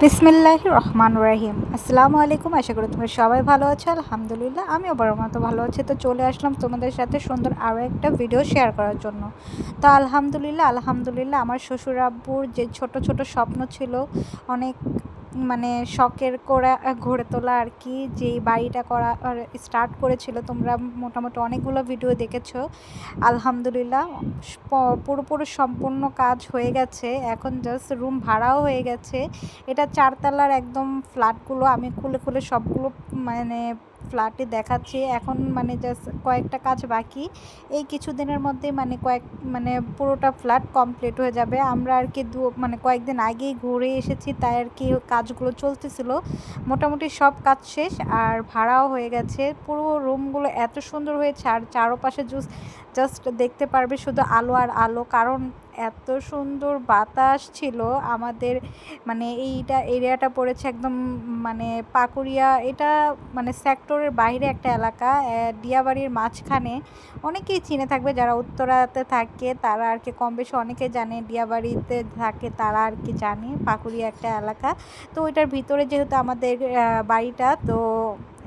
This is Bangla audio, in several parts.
বিসমিল্লাহির রহমানির রহিম। আসসালামু আলাইকুম। আশা করি তোমরা সবাই ভালো আছো। আলহামদুলিল্লাহ আমিও বড় মতো ভালো আছি। তো চলে আসলাম তোমাদের সাথে সুন্দর আরও একটা ভিডিও শেয়ার করার জন্য। তো আলহামদুলিল্লাহ আমার শ্বশুর আব্বুর যে ছোট ছোট স্বপ্ন ছিল, অনেক মানে শখের করে গড়ে তোলা আর কি, যেই বাড়িটা করা স্টার্ট করেছিল, তোমরা মোটামুটি অনেকগুলো ভিডিও দেখেছো। আলহামদুলিল্লাহ পুরোপুরি সম্পূর্ণ কাজ হয়ে গেছে। এখন জাস্ট রুম ভাড়াও হয়ে গেছে। এটা 4 তলার একদম ফ্ল্যাটগুলো আমি খুলে খুলে সবগুলো মানে ফ্ল্যাটে দেখাচ্ছি। এখন মানে জাস্ট কয়েকটা কাজ বাকি। এই কিছুদিনের মধ্যে মানে পুরোটা ফ্ল্যাট কমপ্লিট হয়ে যাবে। আমরা আর কি কয়েকদিন আগেই ঘুরে এসেছি, তাই আর কি কাজগুলো চলতেছিল। মোটামুটি সব কাজ শেষ আর ভাড়াও হয়ে গেছে। পুরো রুমগুলো এত সুন্দর হয়েছে, আর চারপাশে জাস্ট দেখতে পারবে শুধু আলো আর আলো, কারণ এত সুন্দর বাতাস ছিল আমাদের। মানে এইটা এরিয়াটা পড়েছে একদম মানে পাকুড়িয়া, এটা মানে সেক্টরের বাইরে একটা এলাকা, দিয়াবাড়ির মাঝখানে। অনেকেই চিনে থাকবে যারা উত্তরাতে থাকে, তারা আর কি কম বেশি অনেকে জানে, দিয়াবাড়িতে থাকে তারা আর কি জানে পাকুড়িয়া একটা এলাকা। তো ওইটার ভিতরে যেহেতু আমাদের বাড়িটা, তো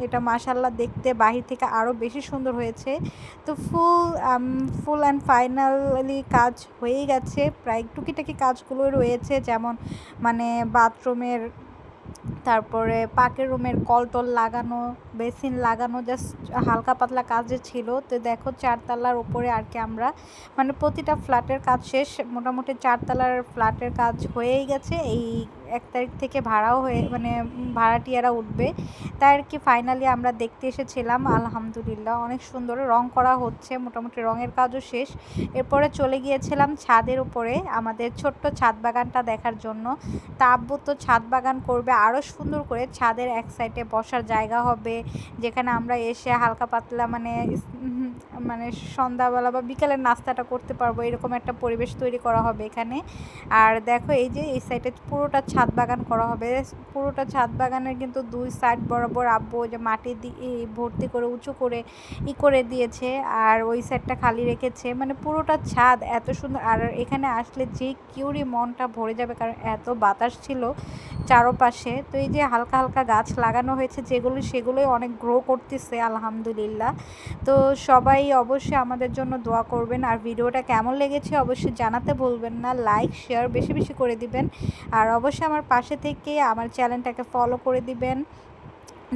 এটা মাশাল্লাহ দেখতে বাহির থেকে আরও বেশি সুন্দর হয়েছে। তো ফুল অ্যান্ড ফাইনালি কাজ হয়েই গেছে। প্রায় টুকিটাকি কাজগুলো রয়েছে, যেমন মানে বাথরুমের, তারপরে পাকের রুমের কল লাগানো, বেসিন লাগানো, জাস্ট হালকা পাতলা কাজে ছিল। তো দেখো 4 তলার উপরে আর কি আমরা মানে প্রতিটা ফ্ল্যাটের কাজ শেষ। মোটামুটি 4 তলার ফ্ল্যাটের কাজ হয়েই গেছে। এই 1 তারিখ থেকে ভাড়াও হয়ে মানে ভাড়াটিয়ারা উঠবে, তাই আর কি ফাইনালি আমরা দেখতে এসেছিলাম। আলহামদুলিল্লাহ অনেক সুন্দর রং করা হচ্ছে, মোটামুটি রঙের কাজও শেষ। এরপরে চলে গিয়েছিলাম ছাদের উপরে আমাদের ছোট্ট ছাদ বাগানটা দেখার জন্য। তা আব্বু তো ছাদ বাগান করবে আরও সুন্দর করে, ছাদের এক সাইডে বসার জায়গা হবে, যেখানে আমরা এসে হালকা পাতলা মানে সন্ধ্যাবেলা বা বিকালের নাস্তাটা করতে পারবো, এরকম একটা পরিবেশ তৈরি করা হবে এখানে। আর দেখো এই যে এই সাইডে পুরোটা ছাদ বাগান করা হবে। পুরোটা ছাদ বাগানের কিন্তু 2 সাইড বরাবর আব্বু যে মাটি দিয়ে ভর্তি করে উঁচু করে করে দিয়েছে, আর ওই সাইডটা খালি রেখেছে। মানে পুরোটা ছাদ এত সুন্দর, আর এখানে আসলে যে কিউরি মনটা ভরে যাবে, কারণ এত বাতাস ছিল চারপাশে। তো এই যে হালকা হালকা গাছ লাগানো হয়েছে সেগুলোই অনেক গ্রো করতেছে আলহামদুলিল্লাহ। তো সবাই অবশ্যই আমাদের জন্য দোয়া করবেন, আর ভিডিওটা কেমন লেগেছে অবশ্যই জানাতে ভুলবেন না। লাইক শেয়ার বেশি বেশি করে দিবেন, আর অবশ্যই আমার পাশে থেকে আমার চ্যানেলটাকে ফলো করে দিবেন।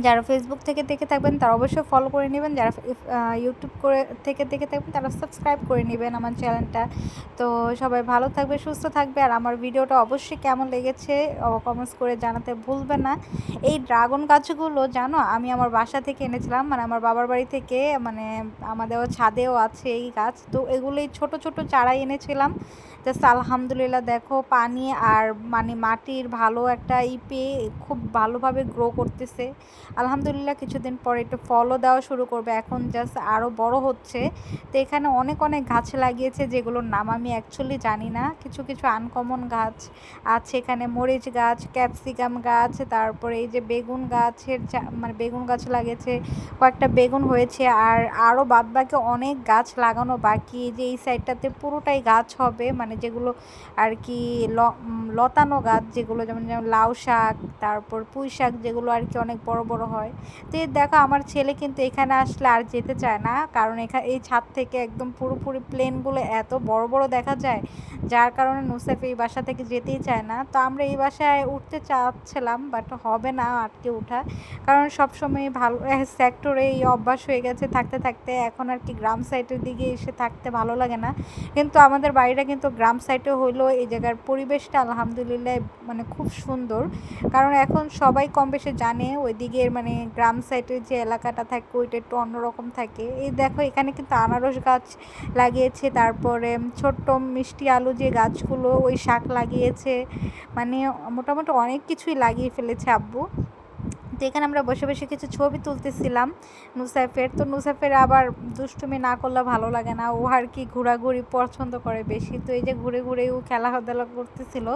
যারা ফেসবুক থেকে দেখে থাকবেন তারা অবশ্যই ফলো করে নেবেন, যারা ইউটিউব থেকে দেখে থাকবেন তারা সাবস্ক্রাইব করে নেবেন আমার চ্যানেলটা। তো সবাই ভালো থাকবে, সুস্থ থাকবে, আর আমার ভিডিওটা অবশ্যই কেমন লেগেছে কমেন্টস করে জানাতে ভুলবে না। এই ড্রাগন গাছগুলো জানো আমি আমার বাসা থেকে এনেছিলাম, মানে আমার বাবার বাড়ি থেকে, মানে আমাদের ছাদেও আছে এই গাছ। তো এগুলোই ছোট ছোট চারাই এনেছিলাম। জাস্ট আলহামদুলিল্লাহ দেখো পানি আর মানে মাটির ভালো একটা পেয়ে খুব ভালোভাবে গ্রো করতেছে। আলহামদুলিল্লাহ কিছুদিন পরে একটু ফলও দেওয়া শুরু করবে, এখন জাস্ট আরও বড় হচ্ছে। তো এখানে অনেক অনেক গাছ লাগিয়েছে, যেগুলোর নাম আমি অ্যাকচুয়ালি জানি না। কিছু কিছু আনকমন গাছ আছে এখানে, মরিচ গাছ, ক্যাপসিকাম গাছ, তারপরে এই যে বেগুন গাছের মানে বেগুন গাছ লাগিয়েছে, কয়েকটা বেগুন হয়েছে, আর আরও বাদবাকি অনেক গাছ লাগানো বাকি। যে এই সাইডটাতে পুরোটাই গাছ হবে, মানে যেগুলো আর কি লতানো গাছ, যেগুলো যেমন লাউ শাক, তারপর পুঁই শাক, যেগুলো আর কি অনেক বড় বড় হয়। তো দেখো আমার ছেলে কিন্তু এখানে আসলে আর যেতে চায় না, কারণ এই ছাদ থেকে একদম পুরোপুরি প্লেনগুলো এত বড় বড় দেখা যায়, যার কারণে নুসাইফ এই বাসা থেকে যেতেই চায় না। তো আমরা এই বাসায় উঠতে চাচ্ছিলাম, বাট হবে না আটকে ওঠা, কারণ সবসময় ভালো সেক্টরে এই অভ্যাস হয়ে গেছে থাকতে থাকতে। এখন আর কি গ্রাম সাইডের দিকে এসে থাকতে ভালো লাগে না, কিন্তু আমাদের বাড়িটা কিন্তু গ্রাম সাইডে হইলেও এই জায়গার পরিবেশটা আলহামদুলিল্লাহ মানে খুব সুন্দর। কারণ এখন সবাই কম বেশি জানে ওই দিকের মানে গ্রাম সাইডের যে এলাকাটা থাকে ওইটা একটু অন্যরকম থাকে। এই দেখো এখানে কিন্তু আনারস গাছ লাগিয়েছে, তারপরে ছোট্ট মিষ্টি আলু যে গাছগুলো, ওই শাক লাগিয়েছে, মানে মোটামুটি অনেক কিছুই লাগিয়ে ফেলেছে আব্বু। তো এখানে আমরা বসে বসে কিছু ছবি তুলতেছিলাম নুসাইফের। তো নুসাইফের আবার দুষ্টুমি না করলে ভালো লাগে না, ও আর কি ঘোরাঘুরি পছন্দ করে বেশি। তো এই যে ঘুরে ঘুরে ও খেলাধুলা করতেছিল,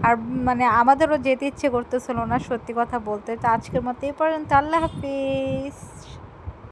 আর মানে আমাদেরও যেতে ইচ্ছে করতেছিল না সত্যি কথা বলতে। তো আজকের মতো এই পর্যন্ত, আল্লাহ হাফিজ।